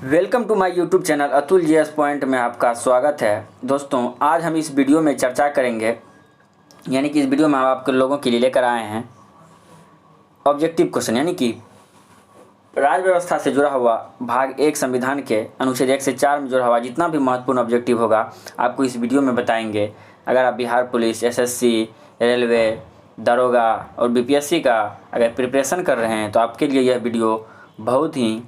Welcome to my YouTube channel Atul G S point में आपका स्वागत है। दोस्तों, आज हम इस वीडियो में चर्चा करेंगे, यानी कि इस वीडियो में हम आप लोगों के लिए लेकर आए हैं ऑब्जेक्टिव क्वेश्चन, यानी कि राज्य व्यवस्था से जुड़ा हुआ भाग 1 संविधान के अनुच्छेद 1 से 4 में जुड़ा हुआ जितना भी महत्वपूर्ण ऑब्जेक्टिव होगा आपको इस वीडियो में बताएंगे। अगर आप बिहार पुलिस, एसएससी, रेलवे, दरोगा और बीपीएससी का अगर प्रिपरेशन कर रहे हैं तो आपके लिए यह वीडियो बहुत ही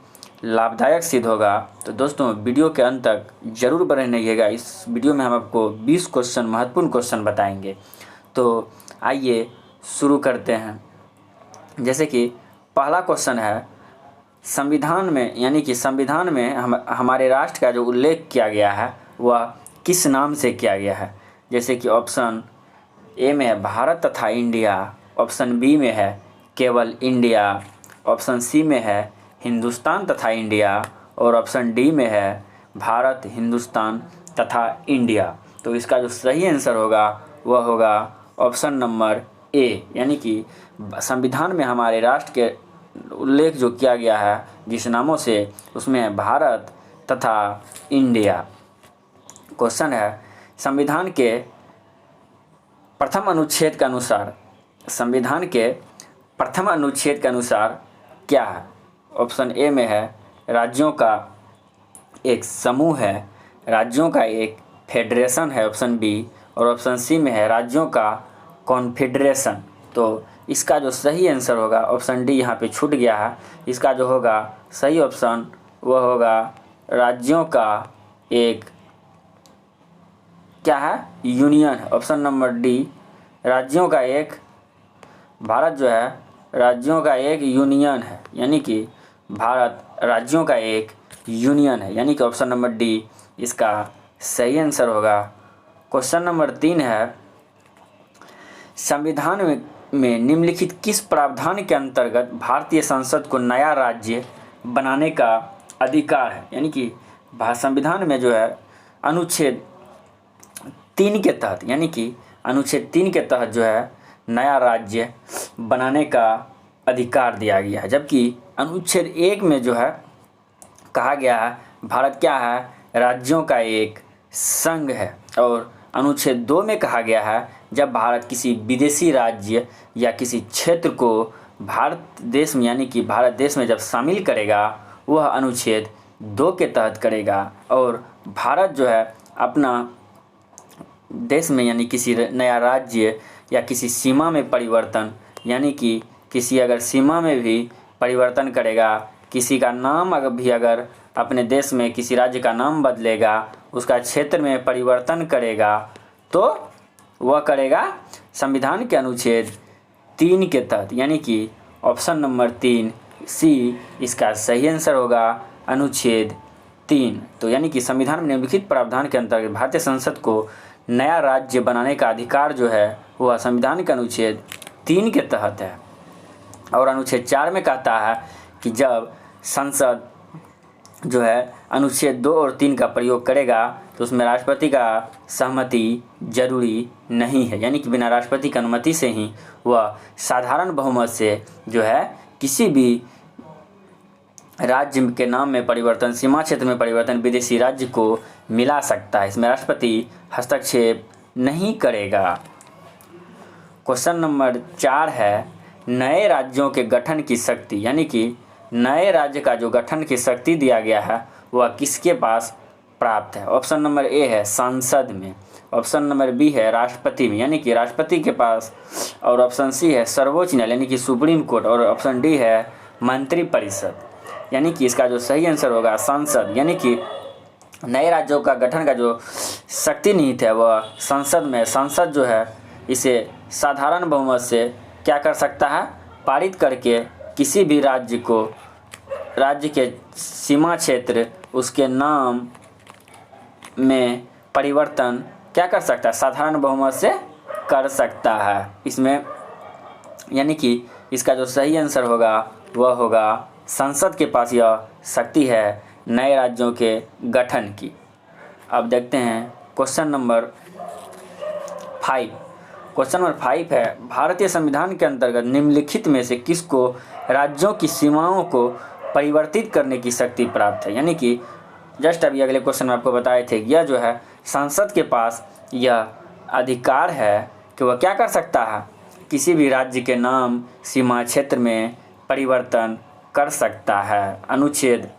लाभदायक सिद्ध होगा। तो दोस्तों, वीडियो के अंत तक जरूर बने रहिएगा। इस वीडियो में हम आपको 20 क्वेश्चन, महत्वपूर्ण क्वेश्चन बताएंगे। तो आइए शुरू करते हैं। जैसे कि पहला क्वेश्चन है, संविधान में, यानी कि संविधान में हमारे राष्ट्र का जो उल्लेख किया गया है वह किस नाम से किया गया है। जैसे कि ऑप्शन ए में है भारत तथा इंडिया, ऑप्शन बी में है केवल इंडिया, ऑप्शन सी में है हिंदुस्तान तथा इंडिया और ऑप्शन डी में है भारत, हिंदुस्तान तथा इंडिया। तो इसका जो सही आंसर होगा वह होगा ऑप्शन नंबर ए, यानी कि संविधान में हमारे राष्ट्र के उल्लेख जो किया गया है जिस नामों से, उसमें है भारत तथा इंडिया। क्वेश्चन है, संविधान के प्रथम अनुच्छेद के अनुसार, संविधान के प्रथम अनुच्छेद के अनुसार क्या है। ऑप्शन ए में है राज्यों का एक समूह है, राज्यों का एक फेडरेशन है ऑप्शन बी, और ऑप्शन सी में है राज्यों का कॉन्फेडरेशन। तो इसका जो सही आंसर होगा ऑप्शन डी यहाँ पे छूट गया है। इसका जो होगा सही ऑप्शन वह होगा राज्यों का एक क्या है, यूनियन है। ऑप्शन नंबर डी, राज्यों का एक, भारत जो है राज्यों का एक यूनियन है, यानी कि भारत राज्यों का एक यूनियन है, यानी कि ऑप्शन नंबर डी इसका सही आंसर होगा। क्वेश्चन नंबर 3 है, संविधान में निम्नलिखित किस प्रावधान के अंतर्गत भारतीय संसद को नया राज्य बनाने का अधिकार है। यानी कि संविधान में जो है अनुच्छेद 3 के तहत, यानी कि अनुच्छेद 3 के तहत जो है नया राज्य बनाने का अधिकार दिया गया है। जबकि अनुच्छेद 1 में जो है कहा गया है भारत क्या है, राज्यों का एक संघ है। और अनुच्छेद 2 में कहा गया है जब भारत किसी विदेशी राज्य या किसी क्षेत्र को भारत देश में, यानी कि भारत देश में जब शामिल करेगा वह अनुच्छेद 2 के तहत करेगा। और भारत जो है अपना देश में, यानी किसी नया राज्य या किसी सीमा में परिवर्तन, यानी कि किसी अगर सीमा में भी परिवर्तन करेगा, किसी का नाम अगर अपने देश में किसी राज्य का नाम बदलेगा, उसका क्षेत्र में परिवर्तन करेगा, तो वह करेगा संविधान के अनुच्छेद 3 के तहत, यानी कि ऑप्शन नंबर 3 सी इसका सही आंसर होगा, अनुच्छेद 3। तो यानी कि संविधान में निम्नलिखित प्रावधान के अंतर्गत भारतीय संसद को नया राज्य बनाने का अधिकार जो है वह संविधान के अनुच्छेद 3 के तहत है। और अनुच्छेद 4 में कहता है कि जब संसद जो है अनुच्छेद 2 और 3 का प्रयोग करेगा तो उसमें राष्ट्रपति का सहमति जरूरी नहीं है, यानी कि बिना राष्ट्रपति की अनुमति से ही वह साधारण बहुमत से जो है किसी भी राज्य के नाम में परिवर्तन, सीमा क्षेत्र में परिवर्तन विदेशी राज्य को मिला सकता है। इसमें राष्ट्रपति हस्तक्षेप नहीं करेगा। क्वेश्चन नंबर 4 है, नए राज्यों के गठन की शक्ति, यानी कि नए राज्य का जो गठन की शक्ति दिया गया है वह किसके पास प्राप्त है। ऑप्शन नंबर ए है संसद में, ऑप्शन नंबर बी है राष्ट्रपति में, यानी कि राष्ट्रपति के पास, और ऑप्शन सी है सर्वोच्च न्यायालय यानी कि सुप्रीम कोर्ट, और ऑप्शन डी है मंत्रिपरिषद, यानी कि इसका जो सही आंसर होगा संसद। यानी कि नए राज्यों का गठन का जो शक्ति निहित है वह संसद में। संसद जो है इसे साधारण बहुमत से क्या कर सकता है, पारित करके किसी भी राज्य को, राज्य के सीमा क्षेत्र, उसके नाम में परिवर्तन क्या कर सकता है, साधारण बहुमत से कर सकता है इसमें, यानी कि इसका जो सही आंसर होगा वह होगा संसद के पास यह शक्ति है नए राज्यों के गठन की। अब देखते हैं क्वेश्चन नंबर 5। क्वेश्चन नंबर 5 है, भारतीय संविधान के अंतर्गत निम्नलिखित में से किसको राज्यों की सीमाओं को परिवर्तित करने की शक्ति प्राप्त है। यानी कि जस्ट अभी अगले क्वेश्चन में आपको बताए थे, यह जो है संसद के पास यह अधिकार है कि वह क्या कर सकता है, किसी भी राज्य के नाम सीमा क्षेत्र में परिवर्तन कर सकता है अनुच्छेद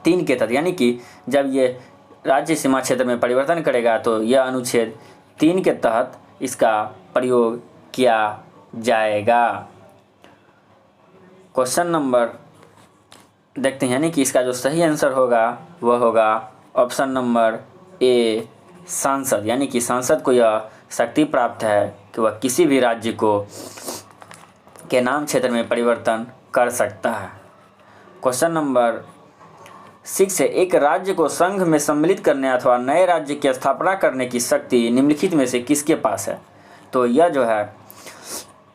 3 के तहत। यानी कि जब ये राज्य सीमा क्षेत्र में परिवर्तन करेगा तो यह अनुच्छेद 3 के तहत इसका प्रयोग किया जाएगा। क्वेश्चन नंबर देखते हैं, यानी कि इसका जो सही आंसर होगा वह होगा ऑप्शन नंबर ए सांसद। यानी कि सांसद को यह शक्ति प्राप्त है कि वह किसी भी राज्य के नाम क्षेत्र में परिवर्तन कर सकता है। क्वेश्चन नंबर 6 है, एक राज्य को संघ में सम्मिलित करने अथवा नए राज्य की स्थापना करने की शक्ति निम्नलिखित में से किसके पास है। तो यह जो है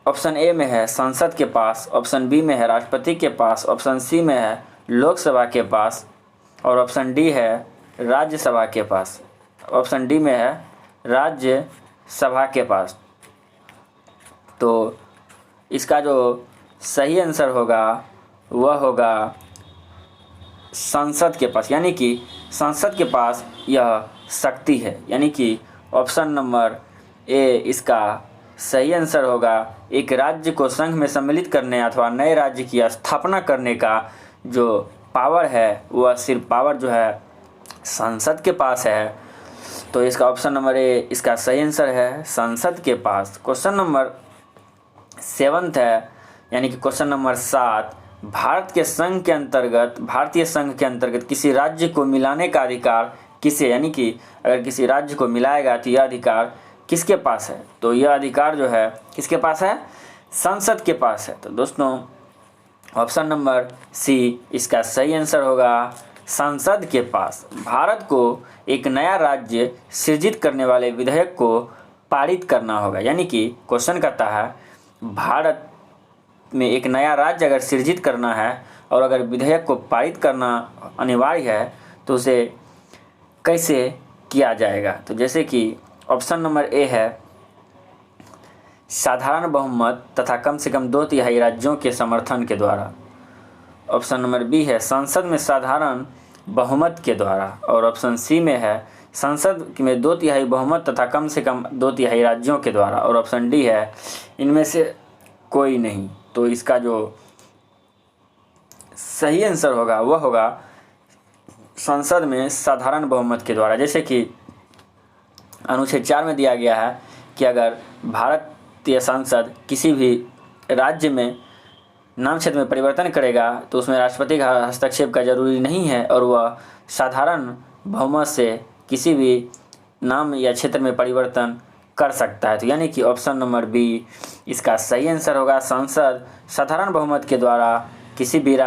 ऑप्शन ए में है संसद के पास, ऑप्शन बी में है राष्ट्रपति के पास, ऑप्शन सी में है लोकसभा के पास और ऑप्शन डी है राज्यसभा के पास। ऑप्शन डी में है राज्यसभा के पास। तो इसका जो सही आंसर होगा वह होगा संसद के पास। यानी कि संसद के पास यह शक्ति है। यानी कि ऑप्शन नंबर ए इसका सही आंसर होगा। एक राज्य को संघ में सम्मिलित करने अथवा नए राज्य की स्थापना करने का जो पावर है वह सिर्फ पावर जो है संसद के पास है। तो इसका ऑप्शन नंबर ए इसका सही आंसर है, संसद के पास। क्वेश्चन नंबर 7 है, यानी कि क्वेश्चन नंबर 7, भारतीय संघ के अंतर्गत किसी राज्य को मिलाने का अधिकार किसे, यानी कि अगर किसी राज्य को मिलाएगा तो यह अधिकार किसके पास है। तो यह अधिकार जो है किसके पास है, संसद के पास है। तो दोस्तों ऑप्शन नंबर सी इसका सही आंसर होगा, संसद के पास। भारत को एक नया राज्य सृजित करने वाले विधेयक को पारित करना होगा। यानी कि क्वेश्चन कहता है भारत में एक नया राज्य अगर सृजित करना है और अगर विधेयक को पारित करना अनिवार्य है तो उसे कैसे किया जाएगा। तो जैसे कि ऑप्शन नंबर ए है साधारण बहुमत तथा कम से कम 2/3 राज्यों के समर्थन के द्वारा। ऑप्शन नंबर बी है संसद में साधारण बहुमत के द्वारा और ऑप्शन सी में है संसद में 2/3 बहुमत तथा कम से कम 2/3 राज्यों के द्वारा और ऑप्शन डी है इनमें से कोई नहीं। तो इसका जो सही आंसर होगा वह होगा संसद में साधारण बहुमत के द्वारा। जैसे कि अनुच्छेद 4 में दिया गया है कि अगर भारतीय संसद किसी भी राज्य में नाम क्षेत्र में परिवर्तन करेगा तो उसमें राष्ट्रपति का हस्तक्षेप का जरूरी नहीं है और वह साधारण बहुमत से किसी भी नाम या क्षेत्र में परिवर्तन कर सकता है। तो यानी कि ऑप्शन नंबर बी इसका सही आंसर होगा, संसद साधारण बहुमत के द्वारा किसी भी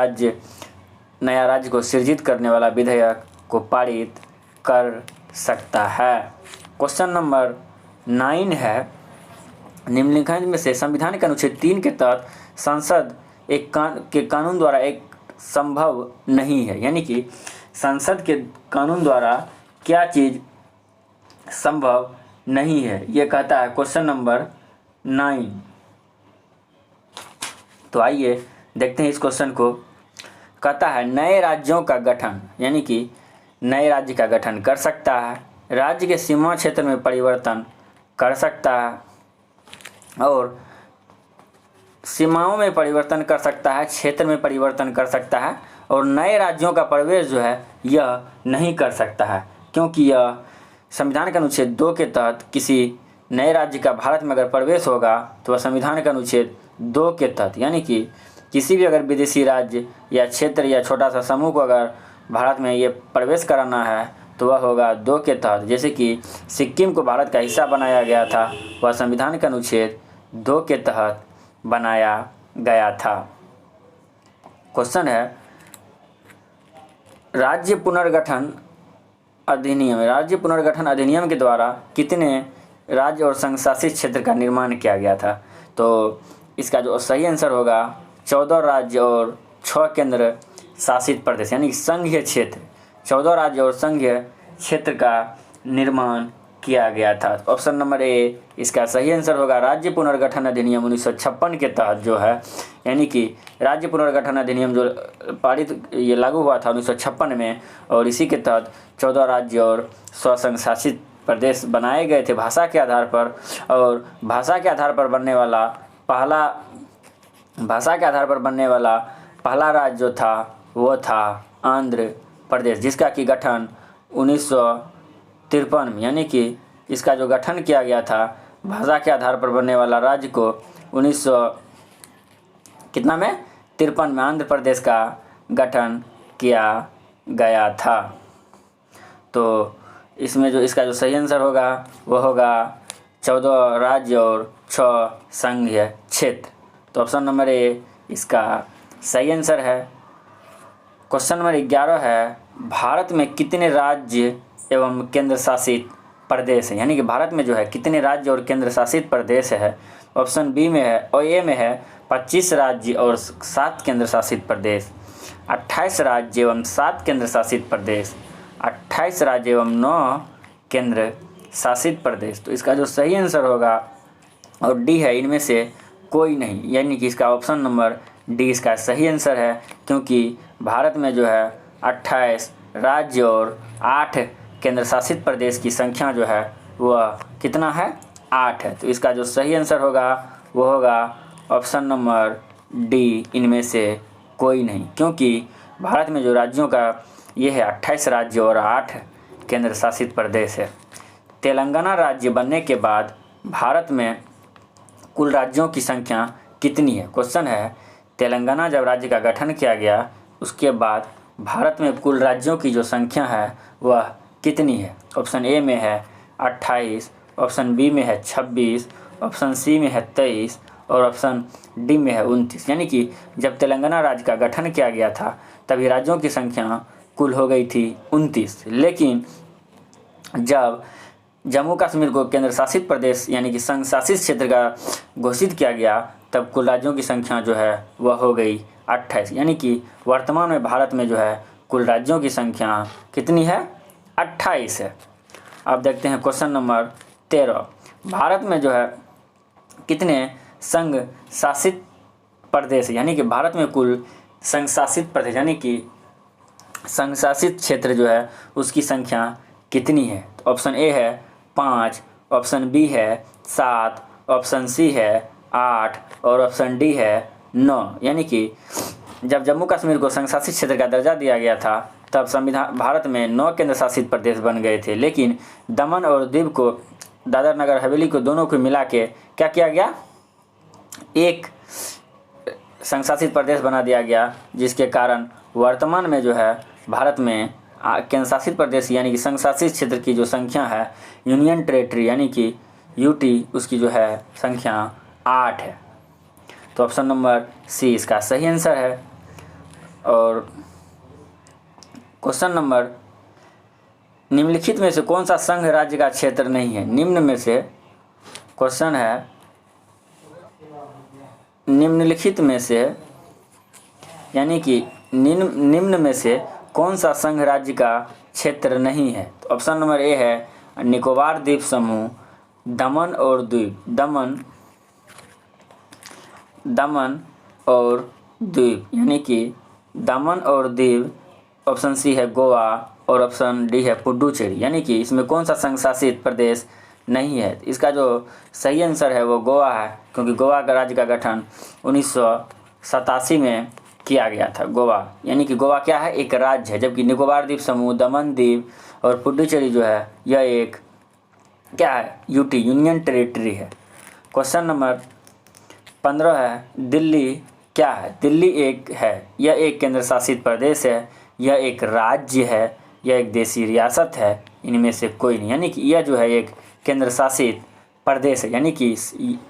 नया राज्य को सृजित करने वाला विधेयक को पारित कर सकता है। क्वेश्चन नंबर 9 है, निम्नलिखित में से संविधान के अनुच्छेद 3 के तहत संसद के कानून द्वारा एक संभव नहीं है। यानी कि संसद के कानून द्वारा क्या चीज़ संभव नहीं है, ये कहता है क्वेश्चन नंबर 9। तो आइए देखते हैं इस क्वेश्चन को। कहता है नए राज्यों का गठन, यानी कि नए राज्य का गठन कर सकता है, राज्य के सीमा क्षेत्र में परिवर्तन कर सकता है और सीमाओं में परिवर्तन कर सकता है, क्षेत्र में परिवर्तन कर सकता है और नए राज्यों का प्रवेश जो है यह नहीं कर सकता है, क्योंकि यह संविधान के अनुच्छेद 2 के तहत किसी नए राज्य का भारत में अगर प्रवेश होगा तो वह संविधान के अनुच्छेद 2 के तहत, यानी कि किसी भी अगर विदेशी राज्य या क्षेत्र या छोटा सा समूह को अगर भारत में ये प्रवेश कराना है तो वह होगा 2 के तहत। जैसे कि सिक्किम को भारत का हिस्सा बनाया गया था, वह संविधान के अनुच्छेद 2 के तहत बनाया गया था। क्वेश्चन है राज्य पुनर्गठन अधिनियम के द्वारा कितने राज्य और संघ शासित क्षेत्र का निर्माण किया गया था। तो इसका जो सही आंसर होगा 14 राज्य और 6 केंद्र शासित प्रदेश, यानी संघीय क्षेत्र। 14 राज्य और संघीय क्षेत्र का निर्माण किया गया था। ऑप्शन नंबर ए इसका सही आंसर होगा। राज्य पुनर्गठन अधिनियम 1956 के तहत जो है, यानी कि राज्य पुनर्गठन अधिनियम जो पारित ये लागू हुआ था 1956 में, और इसी के तहत 14 राज्य और स्वसंघ शासित प्रदेश बनाए गए थे भाषा के आधार पर। और भाषा के आधार पर बनने वाला पहला राज्य जो था वो था आंध्र प्रदेश, जिसका कि गठन 1953 में, यानी कि इसका जो गठन किया गया था भाषा के आधार पर बनने वाला राज्य को 1953 में आंध्र प्रदेश का गठन किया गया था। तो इसमें जो इसका जो सही आंसर होगा वो होगा 14 राज्य और 6 संघीय क्षेत्र। तो ऑप्शन नंबर ए इसका सही आंसर है। क्वेश्चन नंबर 11 है, भारत में कितने राज्य एवं केंद्र शासित प्रदेश हैं, यानी कि भारत में जो है कितने राज्य और केंद्र शासित प्रदेश है। ऑप्शन बी में है और ए में है 25 राज्य और 7 केंद्र शासित प्रदेश, 28 राज्य एवं 7 केंद्र शासित प्रदेश, 28 राज्य एवं 9 केंद्र शासित प्रदेश। तो इसका जो सही आंसर होगा और डी है इनमें से कोई नहीं, यानी कि इसका ऑप्शन नंबर डी इसका सही आंसर है, क्योंकि भारत में जो है 28 राज्य और 8 केंद्र शासित प्रदेश की संख्या जो है वह कितना है, 8 है। तो इसका जो सही आंसर होगा वो होगा ऑप्शन नंबर डी इनमें से कोई नहीं, क्योंकि भारत में जो राज्यों का ये है 28 राज्य और 8 केंद्र शासित प्रदेश है। तेलंगाना राज्य बनने के बाद भारत में कुल राज्यों की संख्या कितनी है। क्वेश्चन है, तेलंगाना जब राज्य का गठन किया गया उसके बाद भारत में कुल राज्यों की जो संख्या है वह कितनी है। ऑप्शन ए में है 28, ऑप्शन बी में है 26, ऑप्शन सी में है 23 और ऑप्शन डी में है 29। यानी कि जब तेलंगाना राज्य का गठन किया गया था तभी राज्यों की संख्या कुल हो गई थी 29, लेकिन जब जम्मू कश्मीर को केंद्र शासित प्रदेश यानी कि संघ शासित क्षेत्र का घोषित किया गया तब कुल राज्यों की संख्या जो है वह हो गई 28। यानी कि वर्तमान में भारत में जो है कुल राज्यों की संख्या कितनी है, 28 है। अब देखते हैं क्वेश्चन नंबर 13, भारत में जो है कितने संघ शासित प्रदेश, यानी कि भारत में कुल संघ शासित प्रदेश यानी कि संघ शासित क्षेत्र जो है उसकी संख्या कितनी है। तो ऑप्शन ए है 5, ऑप्शन बी है 7, ऑप्शन सी है 8 और ऑप्शन डी है 9। यानी कि जब जम्मू कश्मीर को संघ शासित क्षेत्र का दर्जा दिया गया था तब संविधान भारत में 9 केंद्र शासित प्रदेश बन गए थे, लेकिन दमन और दीव को, दादर नगर हवेली को, दोनों को मिला के क्या किया गया, एक संघ शासित प्रदेश बना दिया गया, जिसके कारण वर्तमान में जो है भारत में केंद्र शासित प्रदेश यानी कि संघ शासित क्षेत्र की जो संख्या है, यूनियन टेरेटरी यानी कि यूटी, उसकी जो है संख्या 8 है। तो ऑप्शन नंबर सी इसका सही आंसर है। और क्वेश्चन नंबर, निम्नलिखित में से कौन सा संघ राज्य का क्षेत्र नहीं है। निम्न में से, क्वेश्चन है निम्नलिखित में से, यानी कि निम्न में से कौन सा संघ राज्य का क्षेत्र नहीं है। तो ऑप्शन नंबर ए है निकोबार द्वीप समूह, दमन और द्वीप, दमन और द्वीप यानी कि दमन और द्वीप। ऑप्शन सी है गोवा और ऑप्शन डी है पुडुचेरी, यानी कि इसमें कौन सा संघ शासित प्रदेश नहीं है। इसका जो सही आंसर है वो गोवा है, क्योंकि गोवा का राज्य का गठन 1987 में किया गया था। गोवा यानी कि गोवा क्या है, एक राज्य है, जबकि निकोबार द्वीप समूह, दमन द्वीप और पुडुचेरी जो है यह एक क्या है, यूटी, यूनियन टेरेटरी है। क्वेश्चन नंबर 15 है, दिल्ली क्या है। दिल्ली एक है, यह एक केंद्र शासित प्रदेश है, यह एक राज्य है, यह एक देशी रियासत है, इनमें से कोई नहीं। यानी कि यह जो है एक केंद्र शासित प्रदेश है, यानी कि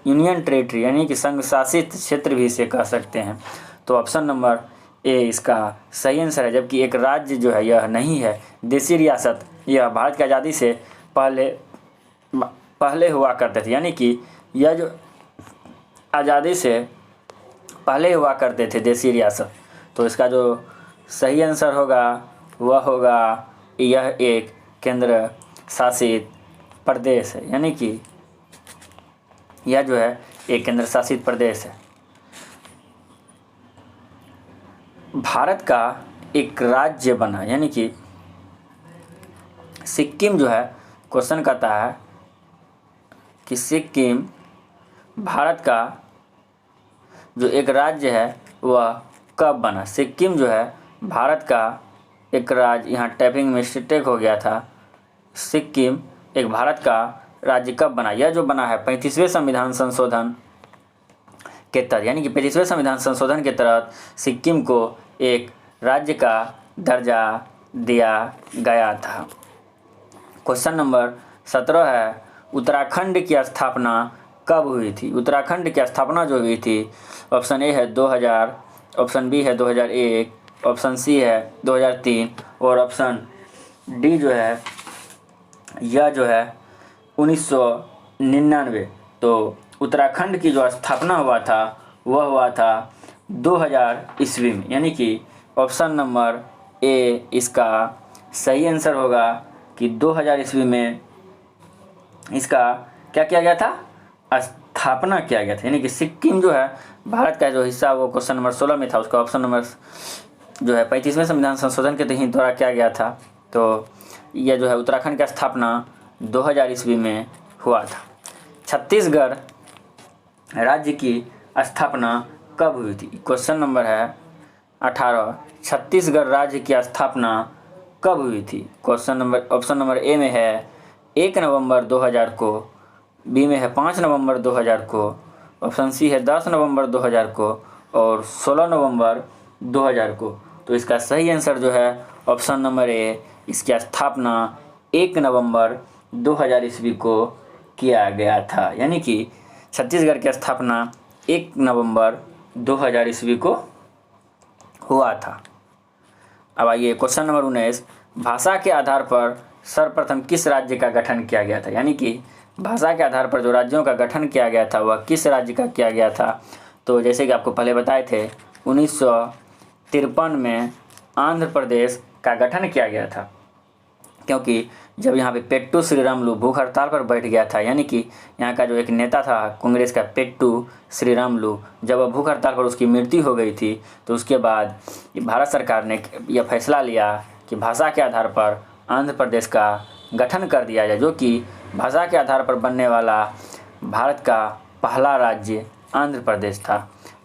यूनियन टेरेटरी यानी कि संघ शासित क्षेत्र भी इसे कह सकते हैं। तो ऑप्शन नंबर ए इसका सही आंसर है, जबकि एक राज्य जो है यह नहीं है। देशी रियासत यह भारत की आज़ादी से पहले हुआ करते थे, यानी कि यह जो आज़ादी से पहले हुआ करते थे देशी रियासत। तो इसका जो सही आंसर होगा वह होगा यह एक केंद्र शासित प्रदेश है, यानी कि यह जो है एक केंद्र शासित प्रदेश है। भारत का एक राज्य बना, यानी कि सिक्किम जो है, क्वेश्चन कहता है कि सिक्किम भारत का जो एक राज्य है वह कब बना। सिक्किम जो है भारत का एक राज्य, यहाँ टाइपिंग मिस्टेक हो गया था। सिक्किम एक भारत का राज्य कब बना। यह जो बना है 35वें संविधान संशोधन के तहत, यानी कि 35वें संविधान संशोधन के तहत सिक्किम को एक राज्य का दर्जा दिया गया था। क्वेश्चन नंबर 17 है, उत्तराखंड की स्थापना कब हुई थी। उत्तराखंड की स्थापना जो हुई थी, ऑप्शन ए है 2000, ऑप्शन बी है 2001, ऑप्शन सी है 2003 और ऑप्शन डी जो है यह जो है 1999। तो उत्तराखंड की जो स्थापना हुआ था वह हुआ था 2000 ईस्वी में, यानी कि ऑप्शन नंबर ए इसका सही आंसर होगा कि 2000 ईस्वी में इसका क्या किया गया था, स्थापना किया गया था। यानी कि सिक्किम जो है भारत का जो हिस्सा वो क्वेश्चन नंबर 16 में था, उसका ऑप्शन नंबर जो है 35वें संविधान संशोधन के तहत द्वारा किया गया था। तो यह जो है उत्तराखंड की स्थापना 2000 ईस्वी में हुआ था। छत्तीसगढ़ राज्य की स्थापना कब हुई थी। क्वेश्चन नंबर है 18, छत्तीसगढ़ राज्य की स्थापना कब हुई थी। Question number, option number A में है 1 नवंबर 2000 को, बी में है 5 नवंबर 2000 को, ऑप्शन सी है 10 नवंबर 2000 को और 16 नवंबर 2000 को। तो इसका सही आंसर जो है ऑप्शन नंबर ए, इसकी स्थापना 1 नवंबर 2000 ईस्वी को किया गया था। यानी कि छत्तीसगढ़ की स्थापना 1 नवंबर 2000 ईस्वी को हुआ था। अब आइए क्वेश्चन नंबर 19, भाषा के आधार पर सर्वप्रथम किस राज्य का गठन किया गया था। यानी कि भाषा के आधार पर जो राज्यों का गठन किया गया था वह किस राज्य का किया गया था। तो जैसे कि आपको पहले बताए थे 1953 में आंध्र प्रदेश का गठन किया गया था, क्योंकि जब यहाँ पे पेट्टू श्रीरामुलु भूख हड़ताल पर बैठ गया था, यानी कि यहाँ का जो एक नेता था कांग्रेस का पेट्टू श्रीरामुलु, जब वह भूख हड़ताल पर उसकी मृत्यु हो गई थी, तो उसके बाद भारत सरकार ने यह फैसला लिया कि भाषा के आधार पर आंध्र प्रदेश का गठन कर दिया जाए, जो कि भाषा के आधार पर बनने वाला भारत का पहला राज्य आंध्र प्रदेश था।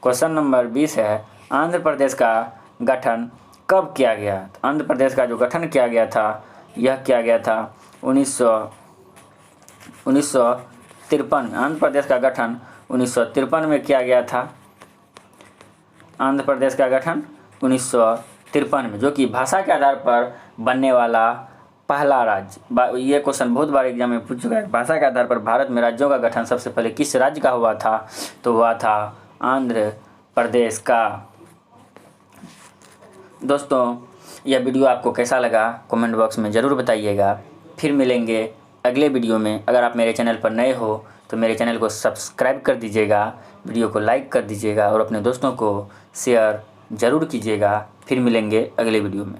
क्वेश्चन नंबर 20 है, आंध्र प्रदेश का गठन कब किया गया। आंध्र प्रदेश का जो गठन किया गया था यह किया गया था 1953। आंध्र प्रदेश का गठन 1953 में किया गया था। आंध्र प्रदेश का गठन 1953 में, जो कि भाषा के आधार पर बनने वाला पहला राज्य। ये क्वेश्चन बहुत बार एग्जाम में पूछ चुका है। भाषा के आधार पर भारत में राज्यों का गठन सबसे पहले किस राज्य का हुआ था, तो हुआ था आंध्र प्रदेश का। दोस्तों, यह वीडियो आपको कैसा लगा कमेंट बॉक्स में ज़रूर बताइएगा। फिर मिलेंगे अगले वीडियो में। अगर आप मेरे चैनल पर नए हो तो मेरे चैनल को सब्सक्राइब कर दीजिएगा, वीडियो को लाइक कर दीजिएगा और अपने दोस्तों को शेयर ज़रूर कीजिएगा। फिर मिलेंगे अगले वीडियो में।